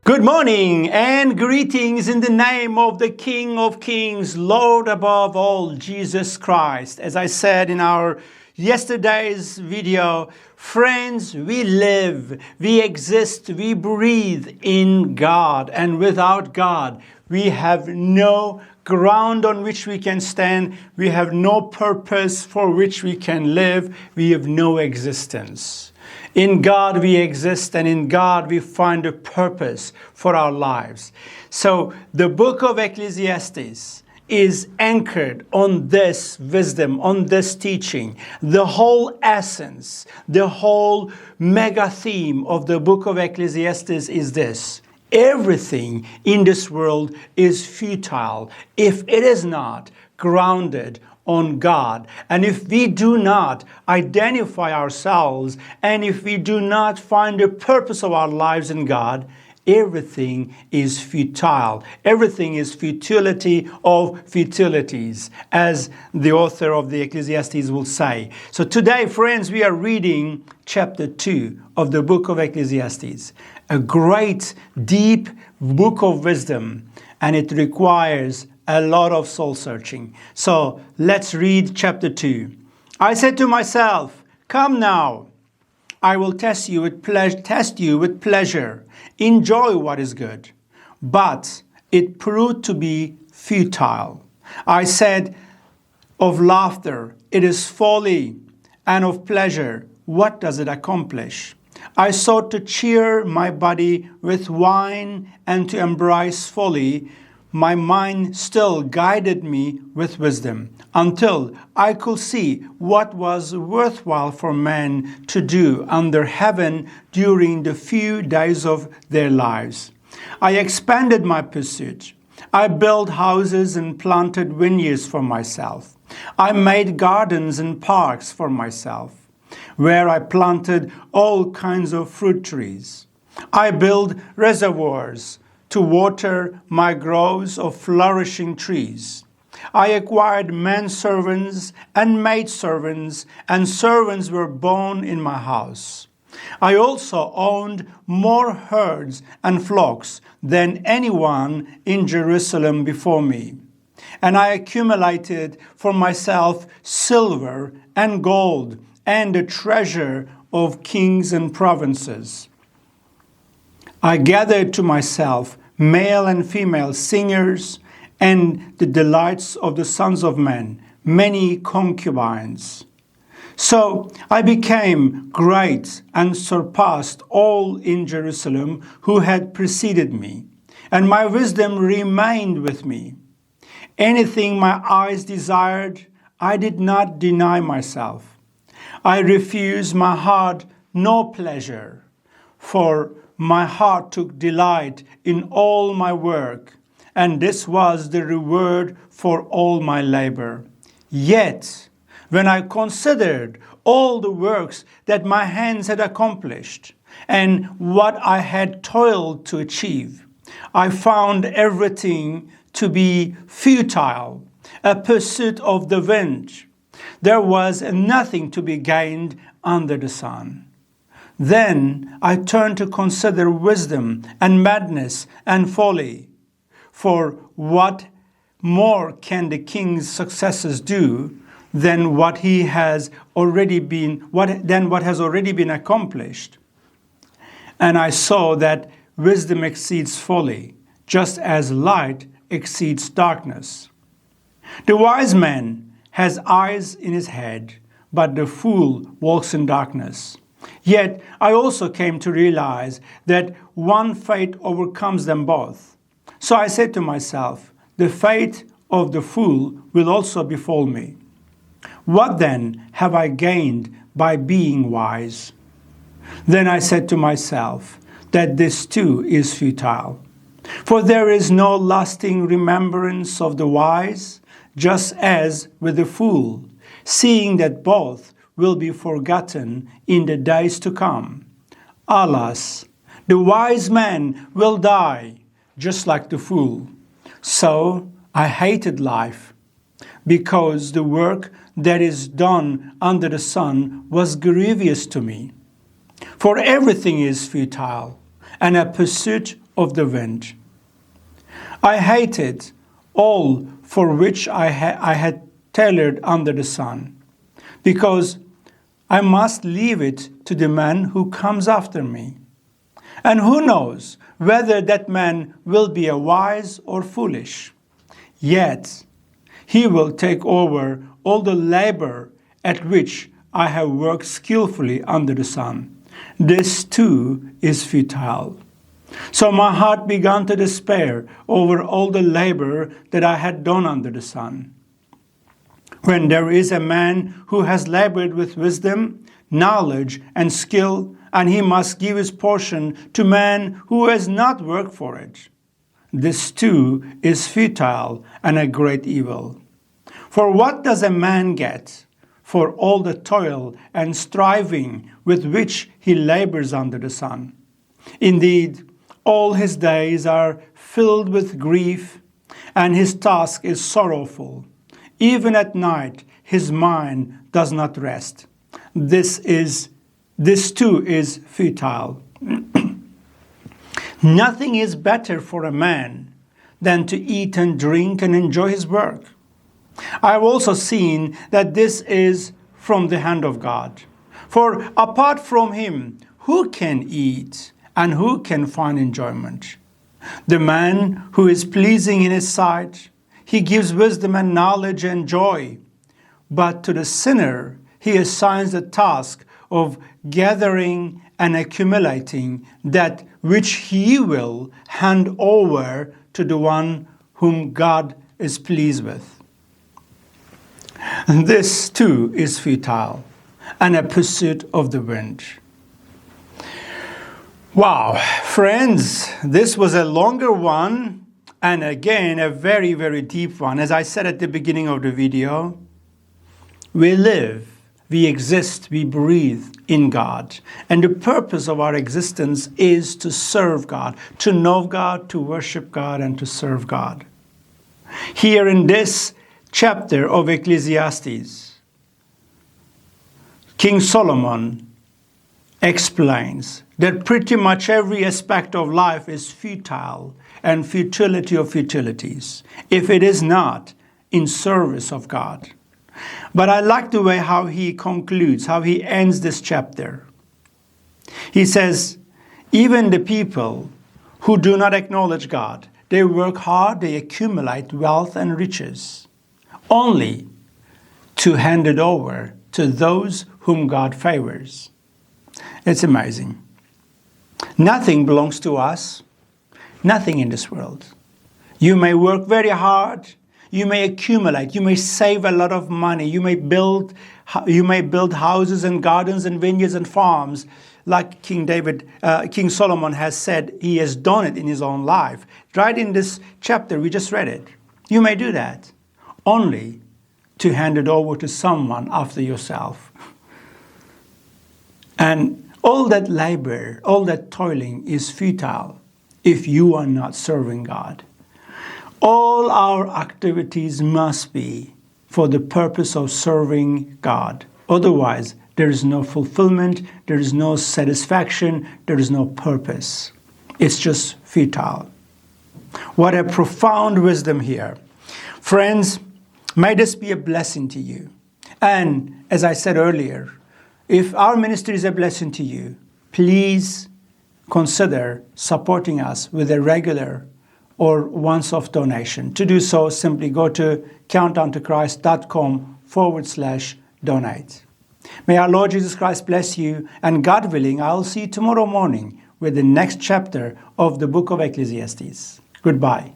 Good morning and greetings in the name of the King of Kings, Lord above all, Jesus Christ. As I said in our yesterday's video, friends, we live, we exist, we breathe in God. And without God, we have no ground on which we can stand. We have no purpose for which we can live. We have no existence. In God we exist, and in God we find a purpose for our lives. So the book of Ecclesiastes is anchored on this wisdom, on this teaching. The whole essence, the whole mega theme of the book of Ecclesiastes is this: everything in this world is futile if it is not grounded on God. And if we do not identify ourselves, and if we do not find the purpose of our lives in God, everything is futile. Everything is futility of futilities, as the author of the Ecclesiastes will say. So today, friends, we are reading chapter 2 of the book of Ecclesiastes, a great, deep book of wisdom, and it requires a lot of soul searching. So let's read chapter 2. I said to myself, "Come now, I will test you with pleasure. Enjoy what is good." But it proved to be futile. I said of laughter, "It is folly," and of pleasure, "What does it accomplish?" I sought to cheer my body with wine and to embrace folly. My mind still guided me with wisdom until I could see what was worthwhile for men to do under heaven during the few days of their lives. I expanded my pursuit. I built houses and planted vineyards for myself. I made gardens and parks for myself, where I planted all kinds of fruit trees. I built reservoirs to water my groves of flourishing trees. I acquired menservants and maidservants, and servants were born in my house. I also owned more herds and flocks than anyone in Jerusalem before me. And I accumulated for myself silver and gold and the treasure of kings and provinces. I gathered to myself male and female singers and the delights of the sons of men, many concubines. So I became great and surpassed all in Jerusalem who had preceded me, and my wisdom remained with me. Anything my eyes desired, I did not deny myself. I refused my heart no pleasure, for my heart took delight in all my work, and this was the reward for all my labor. Yet, when I considered all the works that my hands had accomplished, and what I had toiled to achieve, I found everything to be futile, a pursuit of the wind. There was nothing to be gained under the sun. Then I turned to consider wisdom and madness and folly. For what more can the king's successors do than what has already been accomplished? And I saw that wisdom exceeds folly, just as light exceeds darkness. The wise man has eyes in his head, but the fool walks in darkness. Yet I also came to realize that one fate overcomes them both. So I said to myself, the fate of the fool will also befall me. What then have I gained by being wise? Then I said to myself that this too is futile. For there is no lasting remembrance of the wise, just as with the fool, seeing that both will be forgotten in the days to come. Alas, the wise man will die, just like the fool. So I hated life, because the work that is done under the sun was grievous to me. For everything is futile, and a pursuit of the wind. I hated all for which I had tailored under the sun, because I must leave it to the man who comes after me. And who knows whether that man will be a wise or foolish? Yet he will take over all the labor at which I have worked skillfully under the sun. This too is futile. So my heart began to despair over all the labor that I had done under the sun. When there is a man who has labored with wisdom, knowledge, and skill, and he must give his portion to man who has not worked for it, this too is futile and a great evil. For what does a man get for all the toil and striving with which he labors under the sun? Indeed, all his days are filled with grief, and his task is sorrowful. Even at night, his mind does not rest. This too is futile. Nothing is better for a man than to eat and drink and enjoy his work. I have also seen that this is from the hand of God. For apart from him, who can eat and who can find enjoyment? The man who is pleasing in his sight, he gives wisdom and knowledge and joy. But to the sinner, he assigns the task of gathering and accumulating that which he will hand over to the one whom God is pleased with. This too is futile and a pursuit of the wind. Wow, friends, this was a longer one, and again a very, very deep one. As I said at the beginning of the video, we live, we exist, we breathe in God. And the purpose of our existence is to serve God, to know God, to worship God, and to serve God. Here in this chapter of Ecclesiastes, King Solomon explains that pretty much every aspect of life is futile and futility of futilities if it is not in service of God. But I like the way how he concludes, how he ends this chapter. He says, even the people who do not acknowledge God, they work hard, they accumulate wealth and riches, only to hand it over to those whom God favors. It's amazing. Nothing belongs to us, nothing in this world. You may work very hard, you may accumulate, you may save a lot of money, you may build houses and gardens and vineyards and farms, like King Solomon has said he has done it in his own life. Right in this chapter, we just read it. You may do that, only to hand it over to someone after yourself. And all that labor, all that toiling is futile if you are not serving God. All our activities must be for the purpose of serving God. Otherwise, there is no fulfillment, there is no satisfaction, there is no purpose. It's just futile. What a profound wisdom here. Friends, may this be a blessing to you. And as I said earlier, if our ministry is a blessing to you, please consider supporting us with a regular or once-off donation. To do so, simply go to countontochrist.com/donate. May our Lord Jesus Christ bless you, and God willing, I'll see you tomorrow morning with the next chapter of the book of Ecclesiastes. Goodbye.